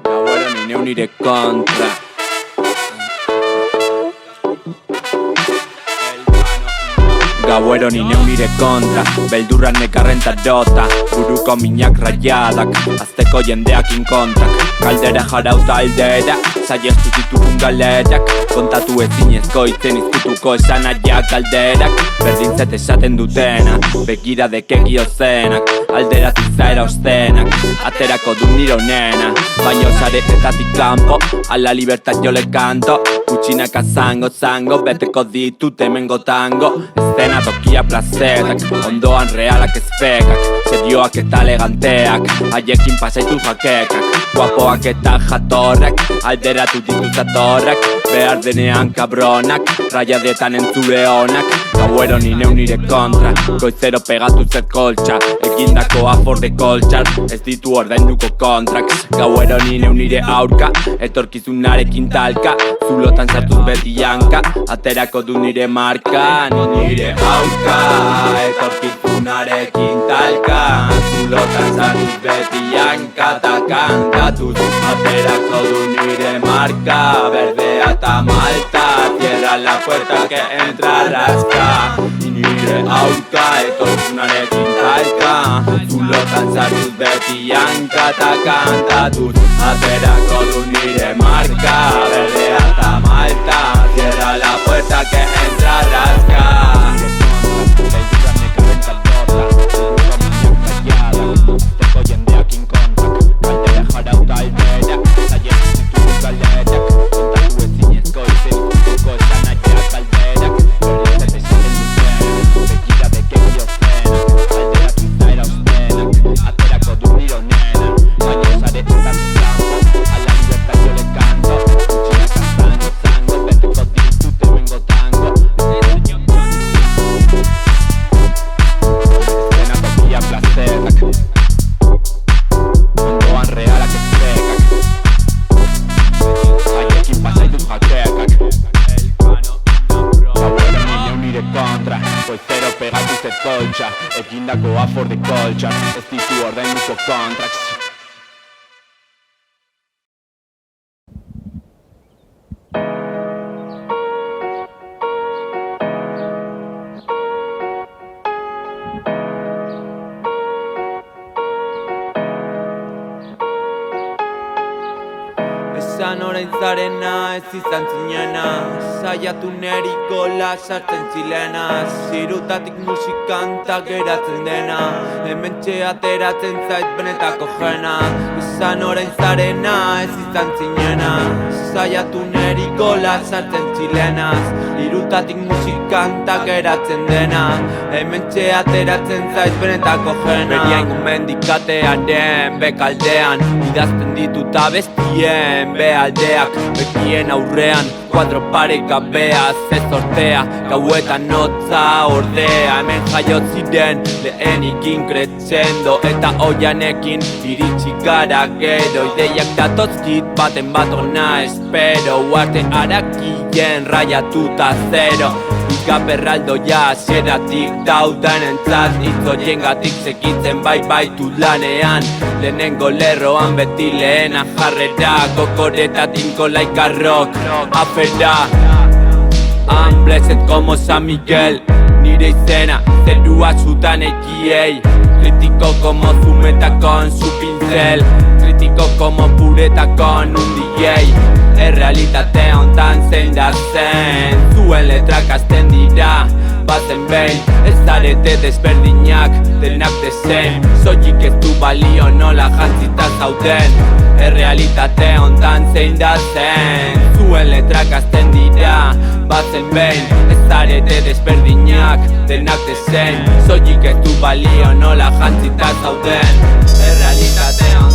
Gauero ni neu nire kontra. Gauero ni neu nire kontra, beldurra nekarren tarota, buruko minak raiadak, azteko jendeak inkontak, kaldera jarauta aldera, saiestu zitugun galerak, kontatu ezinezko itzen izkutuko esanaiak alderak, berdintzet esaten dutena, begira dekegio zenak, alderatu zaera ostenak, aterako du nire onena, baino saretatik kanpo, ala libertad jo le kanto, gutxinaka zango, beteko ditut hemengo tango, Zena tokia plazetak, ondoan realak ez fekak, serioak eta eleganteak, haiekin pasaitu jakekak, guapoak eta jatorrak, alderatu ditu zatorrak, behar denean kabronak, rajadetan entzule honak, gauero ni neu nire kontra, goizero pegatu zet koltsa, egindako aforde koltxar, ez ditu ordainduko kontraks, gauero ni neu nire aurka, etorkizunarekin talka, zulotan sartuz beti janka, aterako du nire marka, nire aurka, etorkizunarekin talka, zulotan sartuz beti janka, ta kantatuz, aterako du nire marka, berdea eta malta, cierra la puerta que entra rasca, nire aurka, etorkizunarekin talka, zulotan sartuz beti janka, ta kantatuz, aterako du nire marka, berdea eta malta, cierra la puerta que entra rasca. Goizero pegatu zet koltsa, egindako aforde koltsa, ez ditu ordainduko kontraks. Esan orain zarena ez izan zinena, saiatu neriko lasartzen zilena, zirutatik musikanta geratzen dena, hementxe ateratzen zait benetako jena. Esan orain zarena ez izan zinena, saiatu neriko lasartzen zilena, zirutatik musikanta geratzen dena, hementxe ateratzen zait benetako jena. Beriain mendikatearen bekaldean, idazten ditut abestien bealdeak, bekien aurrean, kuadro pare gabea, ze sortea, gauetan notza ordea, hemen jaiot ziren lehenik inkretxendo, eta oianekin iritsi gara gero, ideiak datozkit baten bat ona espero, uarte harakien raiatuta zero, Gaperraldoia zeratik daudan entzat, itzoiengatik segitzen baitu lanean, lehenengo lerroan beti lehena jarrera, kokoreta tinko laika rock, afera. I'm blessed como San Miguel, nire izena, zerua zutan ekiei, kritiko como Zumeta con su pincel, kritiko como Pureta con un DJ, errealitate hontan zein da zen, zuen letrak azten dira, bazen behin, ez zarete desberdinak, denak dezen, soilik ez du balio nola jantzita zauden, errealitate hontan zein da zen, zuen letrak azten dira, bazen behin, ez zarete desberdinak, denak dezen, soilik ez du balio nola jantzita zauden, errealitate hontan